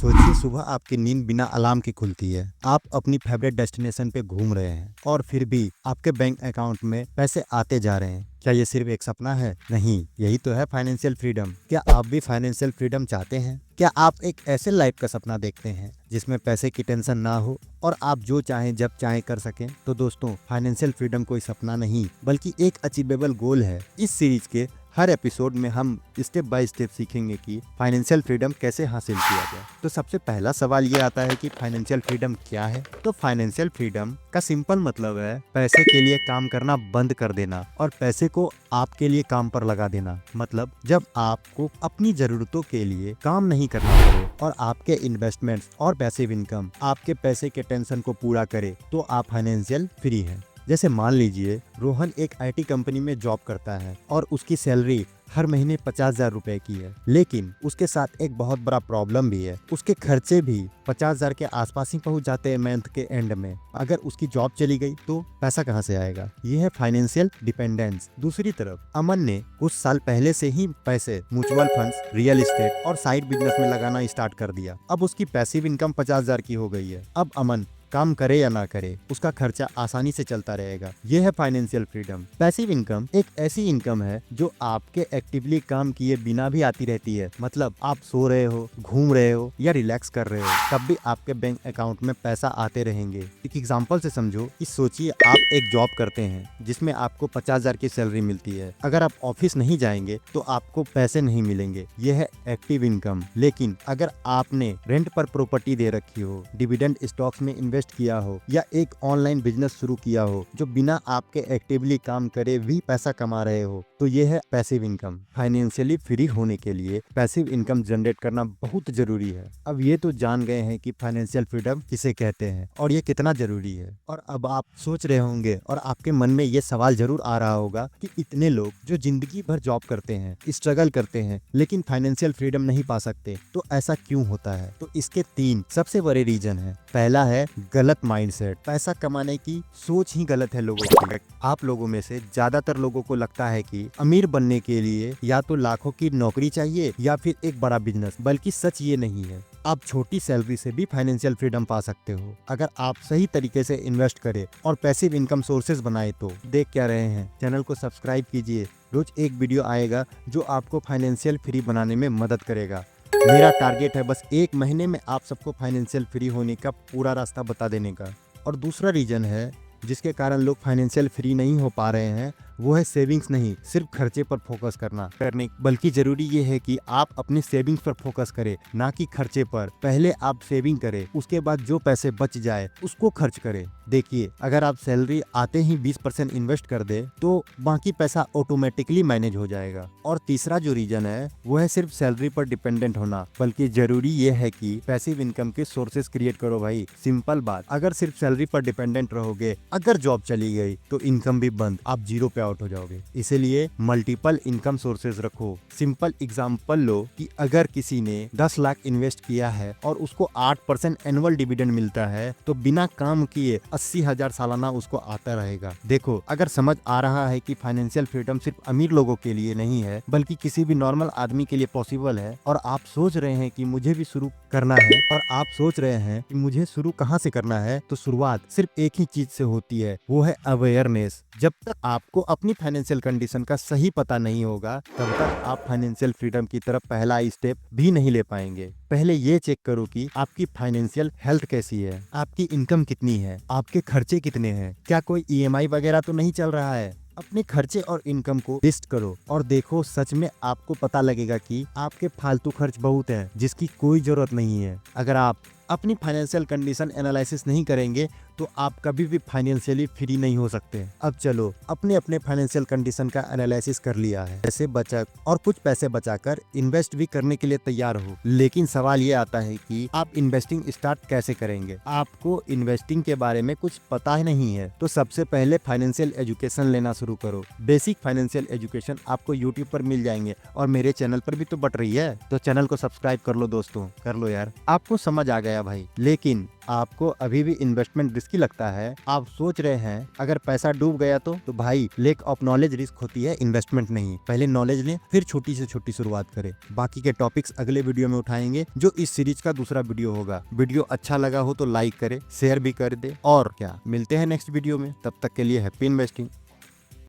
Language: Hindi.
सोचिए सुबह आपकी नींद बिना अलार्म के खुलती है। आप अपनी फेवरेट डेस्टिनेशन पे घूम रहे हैं और फिर भी आपके बैंक अकाउंट में पैसे आते जा रहे हैं। क्या ये सिर्फ एक सपना है? नहीं, यही तो है फाइनेंशियल फ्रीडम। क्या आप भी फाइनेंशियल फ्रीडम चाहते हैं? क्या आप एक ऐसे लाइफ का सपना देखते हैं जिसमें पैसे की टेंशन ना हो और आप जो चाहें जब चाहें कर सकें? तो दोस्तों, फाइनेंशियल फ्रीडम कोई सपना नहीं बल्कि एक अचीवेबल गोल है। इस सीरीज के हर एपिसोड में हम स्टेप बाय स्टेप सीखेंगे कि फाइनेंशियल फ्रीडम कैसे हासिल किया जाए। तो सबसे पहला सवाल ये आता है कि फाइनेंशियल फ्रीडम क्या है। तो फाइनेंशियल फ्रीडम का सिंपल मतलब है पैसे के लिए काम करना बंद कर देना और पैसे को आपके लिए काम पर लगा देना। मतलब जब आपको अपनी जरूरतों के लिए काम नहीं करना पड़े और आपके इन्वेस्टमेंट्स और पैसिव इनकम आपके पैसे के टेंशन को पूरा करे, तो आप फाइनेंशियल फ्री हैं। जैसे मान लीजिए रोहन एक आईटी कंपनी में जॉब करता है और उसकी सैलरी हर महीने 50,000 रुपए की है, लेकिन उसके साथ एक बहुत बड़ा प्रॉब्लम भी है। उसके खर्चे भी 50,000 के आसपास ही पहुंच जाते हैं मंथ के एंड में। अगर उसकी जॉब चली गई तो पैसा कहां से आएगा? ये है फाइनेंशियल डिपेंडेंस। दूसरी तरफ अमन ने कुछ साल पहले से ही पैसे म्यूचुअल फंड्स, रियल एस्टेट और साइड बिजनेस में लगाना स्टार्ट कर दिया। अब उसकी पैसिव इनकम 50,000 की हो गई है। अब अमन काम करे या ना करे, उसका खर्चा आसानी से चलता रहेगा। यह है फाइनेंशियल फ्रीडम। पैसिव इनकम एक ऐसी इनकम है जो आपके एक्टिवली काम किए बिना भी आती रहती है। मतलब आप सो रहे हो, घूम रहे हो या रिलैक्स कर रहे हो, तब भी आपके बैंक अकाउंट में पैसा आते रहेंगे। एक एग्जांपल से समझो कि सोचिए आप एक जॉब करते हैं जिसमें आपको 50,000 की सैलरी मिलती है। अगर आप ऑफिस नहीं जाएंगे तो आपको पैसे नहीं मिलेंगे। यह है एक्टिव इनकम। लेकिन अगर आपने रेंट पर प्रॉपर्टी दे रखी हो, डिविडेंड स्टॉक्स में इन्वेस्ट किया हो या एक ऑनलाइन बिजनेस शुरू किया हो जो बिना आपके एक्टिवली काम करे भी पैसा कमा रहे हो, तो ये है पैसिव इनकम। फाइनेंशियली फ्री होने के लिए पैसिव इनकम जनरेट करना बहुत जरूरी है। अब ये तो जान गए हैं कि फाइनेंशियल फ्रीडम किसे कहते हैं और ये कितना जरूरी है। और अब आप सोच रहे होंगे और आपके मन में ये सवाल जरूर आ रहा होगा कि इतने लोग जो जिंदगी भर जॉब करते हैं, स्ट्रगल करते हैं, लेकिन फाइनेंशियल फ्रीडम नहीं पा सकते, तो ऐसा क्यों होता है? तो इसके 3 सबसे बड़े रीजन है। पहला है गलत माइंडसेट। पैसा कमाने की सोच ही गलत है लोगों की। आप लोगों में से ज्यादातर लोगों को लगता है कि अमीर बनने के लिए या तो लाखों की नौकरी चाहिए या फिर एक बड़ा बिजनेस, बल्कि सच ये नहीं है। आप छोटी सैलरी से भी फाइनेंशियल फ्रीडम पा सकते हो अगर आप सही तरीके से इन्वेस्ट करें और पैसिव इनकम सोर्सेज बनाए। तो देख क्या रहे हैं, चैनल को सब्सक्राइब कीजिए। रोज एक वीडियो आएगा जो आपको फाइनेंशियल फ्री बनाने में मदद करेगा। मेरा टारगेट है बस 1 महीने में आप सबको फाइनेंशियल फ्री होने का पूरा रास्ता बता देने का। और दूसरा रीजन है जिसके कारण लोग फाइनेंशियल फ्री नहीं हो पा रहे हैं, वो है सेविंग्स नहीं, सिर्फ खर्चे पर फोकस करने। बल्कि जरूरी ये है कि आप अपनी सेविंग्स पर फोकस करें, ना कि खर्चे पर। पहले आप सेविंग करें, उसके बाद जो पैसे बच जाए उसको खर्च करें। देखिए, अगर आप सैलरी आते ही 20% इन्वेस्ट कर दे तो बाकी पैसा ऑटोमेटिकली मैनेज हो जाएगा। और तीसरा जो रीजन है वो है सिर्फ सैलरी पर डिपेंडेंट होना, बल्कि जरूरी ये है कि पैसिव इनकम के सोर्सेज क्रिएट करो भाई। सिंपल बात, अगर सिर्फ सैलरी पर डिपेंडेंट रहोगे, अगर जॉब चली गई तो इनकम भी बंद, आप जीरो पे आउट हो जाओगे। इसीलिए मल्टीपल इनकम सोर्सेज रखो। सिंपल एग्जांपल लो कि अगर किसी ने 10 लाख इन्वेस्ट किया है और उसको 8% एनुअल डिविडेंड मिलता है, तो बिना काम किए 80,000 सालाना उसको आता रहेगा। देखो, अगर समझ आ रहा है कि फाइनेंशियल फ्रीडम सिर्फ अमीर लोगों के लिए नहीं है बल्कि किसी भी नॉर्मल आदमी के लिए पॉसिबल है, और आप सोच रहे हैं कि मुझे भी शुरू करना है, और आप सोच रहे हैं कि मुझे शुरू कहाँ से करना है, तो शुरुआत सिर्फ एक ही चीज से होती है, वो है अवेयरनेस। जब तक आपको अपनी फाइनेंशियल कंडीशन का सही पता नहीं होगा, तब तक आप फाइनेंशियल फ्रीडम की तरफ पहला स्टेप भी नहीं ले पाएंगे। पहले ये चेक करो कि आपकी फाइनेंशियल हेल्थ कैसी है, आपकी इनकम कितनी है, आपके खर्चे कितने हैं, क्या कोई ईएमआई वगैरह तो नहीं चल रहा है। अपने खर्चे और इनकम को लिस्ट करो और देखो, सच में आपको पता लगेगा कि आपके फालतू खर्च बहुत हैं जिसकी कोई जरूरत नहीं है। अगर आप अपनी फाइनेंशियल कंडीशन एनालिसिस नहीं करेंगे तो आप कभी भी फाइनेंशियली फ्री नहीं हो सकते। अब चलो, अपने अपने फाइनेंशियल कंडीशन का एनालिसिस कर लिया है, पैसे बचत और कुछ पैसे बचाकर इन्वेस्ट भी करने के लिए तैयार हो। लेकिन सवाल ये आता है कि आप इन्वेस्टिंग स्टार्ट कैसे करेंगे? आपको इन्वेस्टिंग के बारे में कुछ पता ही नहीं है, तो सबसे पहले फाइनेंशियल एजुकेशन लेना शुरू करो। बेसिक फाइनेंशियल एजुकेशन आपको यूट्यूब पर मिल जाएंगे और मेरे चैनल पर भी तो बट रही है, तो चैनल को सब्सक्राइब कर लो दोस्तों, कर लो यार। आपको समझ आ गया भाई, लेकिन आपको अभी भी इन्वेस्टमेंट रिस्की लगता है, आप सोच रहे हैं अगर पैसा डूब गया तो भाई लैक ऑफ नॉलेज रिस्क होती है, इन्वेस्टमेंट नहीं। पहले नॉलेज लें, फिर छोटी से छोटी शुरुआत करें। बाकी के टॉपिक्स अगले वीडियो में उठाएंगे, जो इस सीरीज का दूसरा वीडियो होगा। वीडियो अच्छा लगा हो तो लाइक करें, शेयर भी कर दे, और क्या, मिलते हैं नेक्स्ट वीडियो में। तब तक के लिए हैप्पी इन्वेस्टिंग।